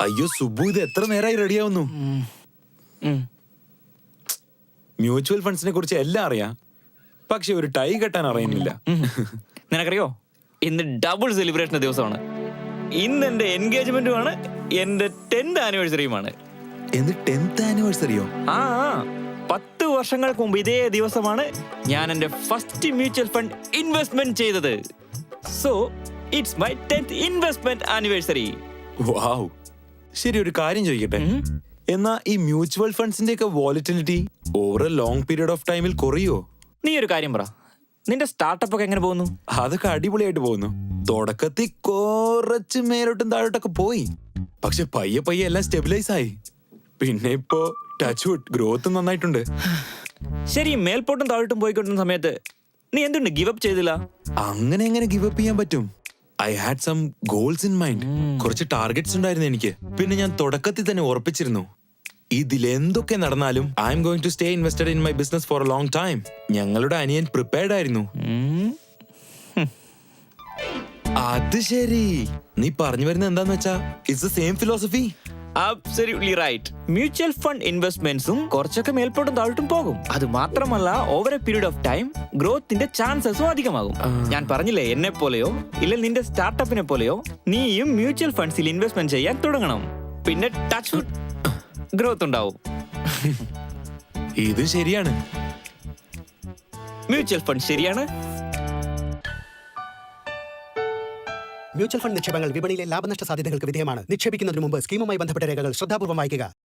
അയ്യോ സുബു, ഇത് എത്ര നേരമായി റെഡിയാവുന്നു? മ്യൂച്വൽ ഫണ്ട്സിനെ കുറിച്ച് എല്ലാം അറിയാം, പക്ഷെ ഒരു ടൈ കെട്ടാൻ അറിയുന്നില്ല. നിനക്കറിയോ, ഇന്ന് ഡബിൾ സെലിബ്രേഷൻ ദിവസമാണ്. ഇന്ന് എന്റെ എൻഗേജ്മെന്റുമാണ്, എന്റെ 10th ആനിവേഴ്സറിയുമാണ്. 10th ആനിവേഴ്സറിയോ? 10 വർഷങ്ങൾക്ക് മുമ്പ് ഇതേ ദിവസമാണ് ഞാൻ എന്റെ ഫസ്റ്റ് മ്യൂച്വൽ ഫണ്ട് ഇൻവെസ്റ്റ്മെന്റ് ചെയ്തത്. So it's my 10th investment anniversary. Wow. ശരി, ഒരു കാര്യം ചോദിക്കട്ടെ, എന്നാ ഈ മ്യൂച്വൽ ഫണ്ട്സിന്റെ ഒക്കെ volatility over a long period of ടൈമിൽ കുറയോ? നീ ഒരു കാര്യം പറ, നിന്റെ സ്റ്റാർട്ടപ്പ് ഒക്കെ എങ്ങനെ പോകുന്നു? അതൊക്കെ അടിപൊളിയായിട്ട് പോകുന്നു. തുടക്കത്തിൽ കുറച്ച് മേലോട്ടും താഴോട്ടൊക്കെ പോയി, പക്ഷെ പയ്യെ പയ്യെ എല്ലാം സ്റ്റെബിലൈസ് ആയി. പിന്നെ ഇപ്പോ ടച്ച് വുഡ് ഗ്രോത്ത് നന്നായിട്ടുണ്ട്. ശരി, മേൽപോട്ടും താഴോട്ടും പോയിക്കൊണ്ടിരുന്ന സമയത്ത് നീ എന്തുണ്ട് ഗിവ് അപ്പ് ചെയ്തില്ല? അങ്ങനെ എങ്ങനെ ഗിവ് അപ്പ് ചെയ്യാൻ പറ്റും? I had some goals in mind. കുറച്ച് ടാർഗറ്റ്സ് ഉണ്ടായിരുന്നു എനിക്ക്. പിന്നെ ഞാൻ തുടക്കത്തിൽ തന്നെ ഉറപ്പിച്ചിരുന്നു, ഇതിലെന്തൊക്കെ നടന്നാലും I'm going to stay invested in my business for a long time. ഞങ്ങളുടെ അനിയൻ പ്രിപ്പയർഡ് ആയിരുന്നു. അത് ശരി, നീ പറഞ്ഞു വരുന്നത് എന്താന്ന് വെച്ചാ it's the same philosophy. Absolutely right. Mutual fund ഇൻവെസ്റ്റ്മെന്റ്സും കുറച്ചൊക്കെ മേൽപോട്ടും താഴോട്ടും പോകും. അത് മാത്രമല്ല, over a period of time ഗ്രോത്തിന്റെ ചാൻസസും അധികമാകും. ഞാൻ പറഞ്ഞില്ലേ, എന്നെ പോലെയോ ഇല്ല നിന്റെ സ്റ്റാർട്ടപ്പിനെ പോലെയോ നീയും മ്യൂച്വൽ ഫണ്ട്സിൽ ഇൻവെസ്റ്റ്മെന്റ് ചെയ്യാൻ തുടങ്ങണം. പിന്നെ ടച്ച് വുഡ് ഗ്രോത്ത് ഉണ്ടാവും. ഇത് ശരിയാണ്. മ്യൂച്വൽ ഫണ്ട് ശരിയാണ്. മ്യൂച്വൽ ഫണ്ട് നിക്ഷേപങ്ങൾ വിപണിയിലെ ലാഭനഷ്ട സാധ്യതകൾക്ക് വിധേയമാണ്. നിക്ഷേപിക്കുന്നതിന് മുമ്പ് സ്കീമുമായി ബന്ധപ്പെട്ട രേഖകൾ ശ്രദ്ധാപൂർവ്വം വായിക്കുക.